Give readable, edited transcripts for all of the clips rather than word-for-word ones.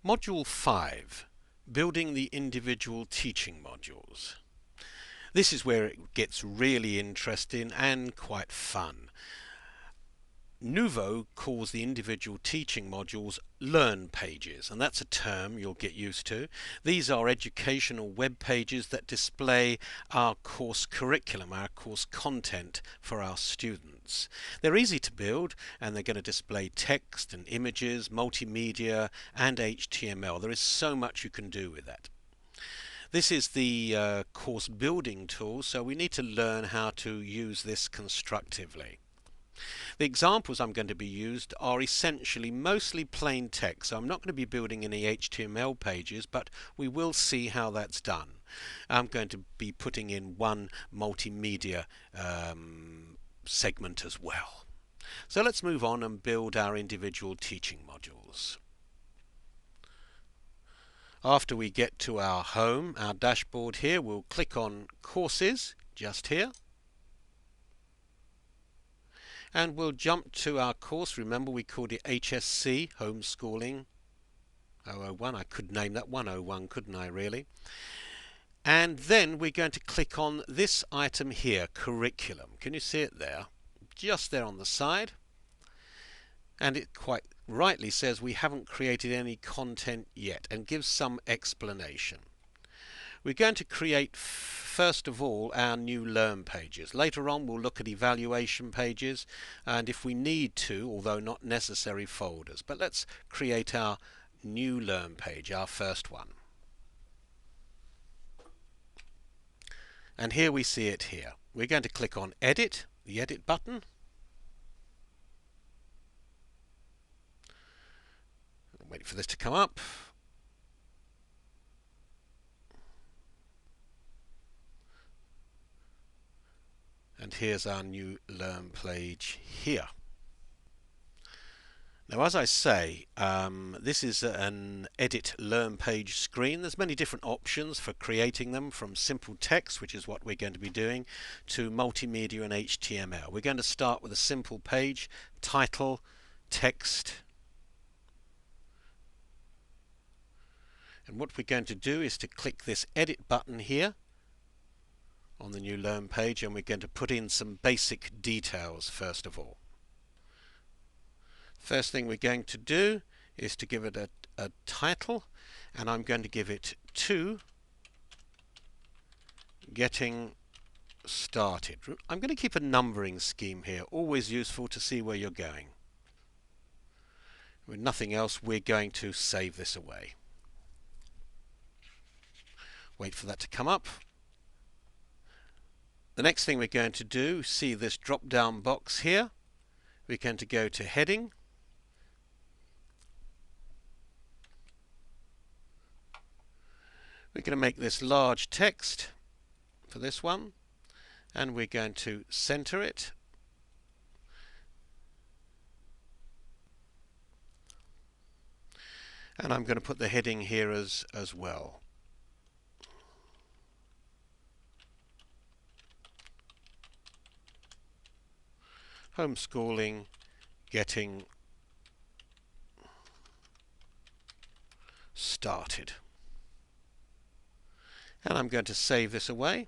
Module 5, Building the Individual Teaching Modules. This is where it gets really interesting and quite fun. Nouveau calls the individual teaching modules learn pages, and that's a term you'll get used to. These are educational web pages that display our course curriculum, our course content for our students. They're easy to build, and they're going to display text and images, multimedia and HTML. There is so much you can do with that. This is the course building tool, so we need to learn how to use this constructively. The examples I'm going to be used are essentially mostly plain text, so I'm not going to be building any HTML pages, but we will see how that's done. I'm going to be putting in one multimedia segment as well. So let's move on and build our individual teaching modules. After we get to our home, our dashboard here, we'll click on Courses, just here. And we'll jump to our course. Remember, we called it HSC, Homeschooling 001. I could name that 101, couldn't I, really? And then we're going to click on this item here, Curriculum. Can you see it there? Just there on the side. And it quite rightly says we haven't created any content yet and gives some explanation. We're going to create first of all our new Learn pages. Later on we'll look at evaluation pages and if we need to, although not necessary, folders. But let's create our new Learn page, our first one. And here we see it here. We're going to click on Edit, the Edit button. Wait for this to come up. And here's our new Learn page here. Now, as I say, this is an Edit Learn page screen. There's many different options for creating them, from simple text, which is what we're going to be doing, to multimedia and HTML. We're going to start with a simple page, title, text. And what we're going to do is to click this Edit button here on the new Learn page, and we're going to put in some basic details first of all. First thing we're going to do is to give it a title, and I'm going to give it to Getting Started. I'm going to keep a numbering scheme here, always useful to see where you're going. With nothing else, we're going to save this away. Wait for that to come up. The next thing we're going to do, see this drop down box here. We're going to go to Heading. We're going to make this large text for this one, and we're going to center it. And I'm going to put the heading here as well. Homeschooling, Getting Started. And I'm going to save this away.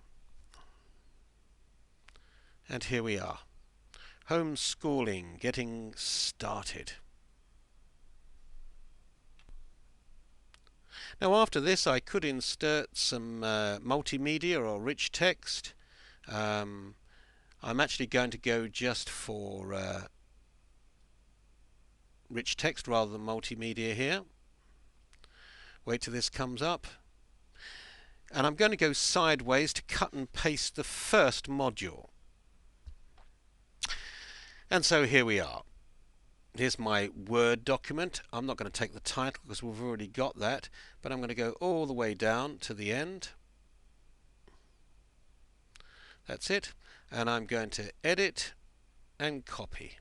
And here we are. Homeschooling, Getting Started. Now after this I could insert some multimedia or rich text. I'm actually going to go just for rich text rather than multimedia here. Wait till this comes up. And I'm going to go sideways to cut and paste the first module. And so here we are. Here's my Word document. I'm not going to take the title because we've already got that, but I'm going to go all the way down to the end. That's it. And I'm going to edit and copy.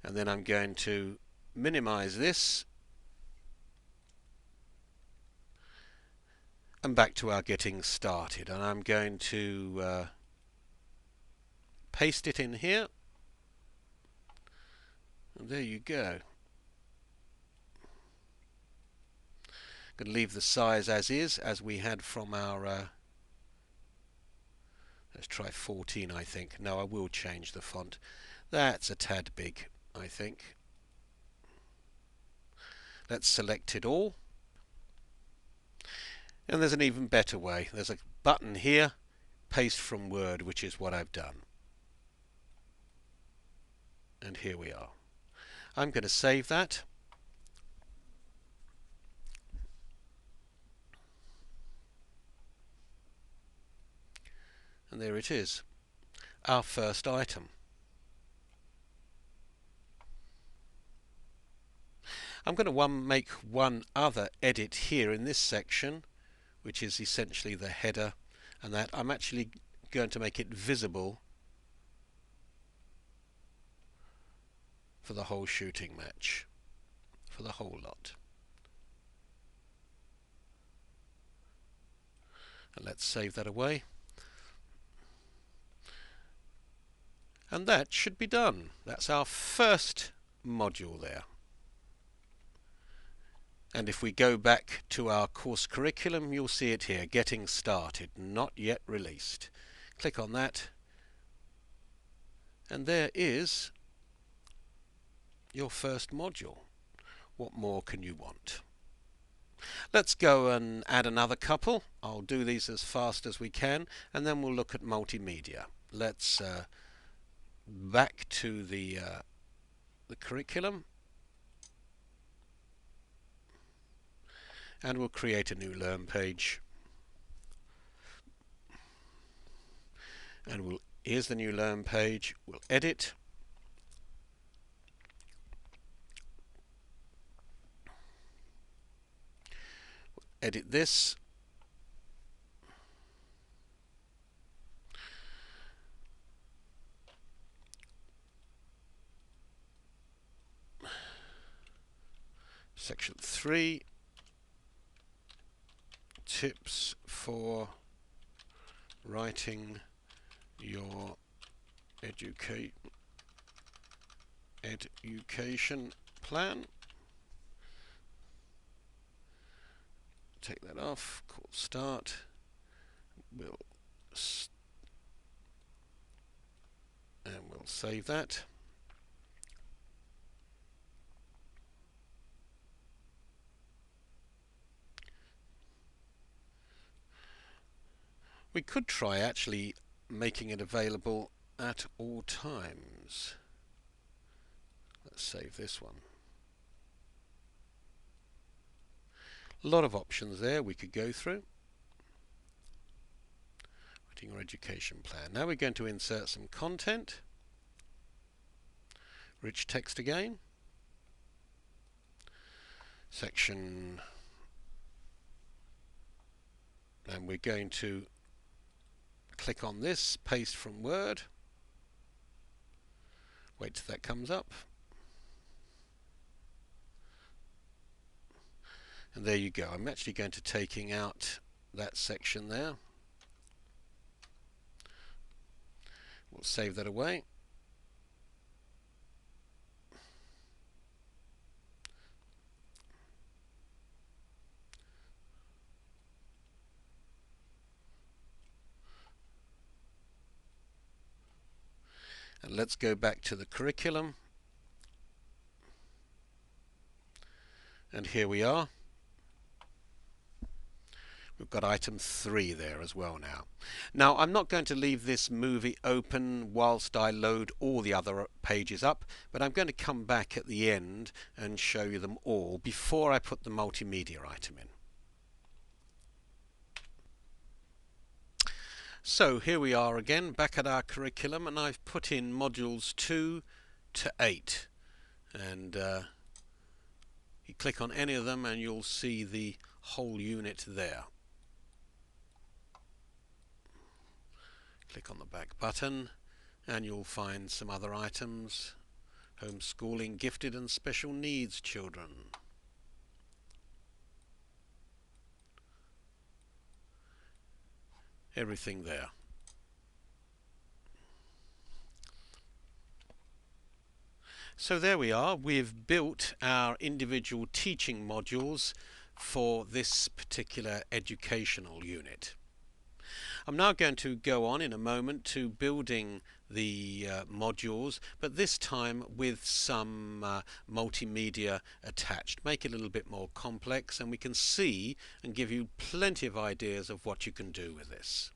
And then I'm going to minimize this. And back to our Getting Started. And I'm going to paste it in here. And there you go. going to leave the size as is, as we had from our let's try 14, I think. No, I will change the font. That's a tad big, I think. Let's select it all. And there's an even better way. There's a button here, paste from Word, which is what I've done. And here we are. I'm going to save that. And there it is, our first item. I'm going to make one other edit here in this section, which is essentially the header, and that I'm actually going to make it visible for the whole shooting match, for the whole lot. And let's save that away. And that should be done. That's our first module there. And if we go back to our course curriculum, you'll see it here, Getting Started, not yet released. Click on that, and there is your first module. What more can you want? Let's go and add another couple. I'll do these as fast as we can, and then we'll look at multimedia. Let's back to the curriculum, and we'll create a new Learn page. And here's the new Learn page. We'll edit. Edit this. Section 3, tips for writing your education plan. Take that off, call start. We'll save that. We could try actually making it available at all times. Let's save this one. A lot of options there we could go through. Writing your education plan. Now we're going to insert some content. Rich text again. Section. And we're going to click on this, paste from Word. Wait till that comes up. And there you go. I'm actually going to taking out that section there. We'll save that away. And let's go back to the curriculum. And here we are. We've got item 3 there as well now. Now I'm not going to leave this movie open whilst I load all the other pages up, but I'm going to come back at the end and show you them all before I put the multimedia item in. So here we are again, back at our curriculum, and I've put in modules 2 to 8. And you click on any of them and you'll see the whole unit there. Click on the back button and you'll find some other items. Homeschooling gifted and special needs children. Everything there. So there we are. We've built our individual teaching modules for this particular educational unit. I'm now going to go on in a moment to building the modules, but this time with some multimedia attached. Make it a little bit more complex, and we can see and give you plenty of ideas of what you can do with this.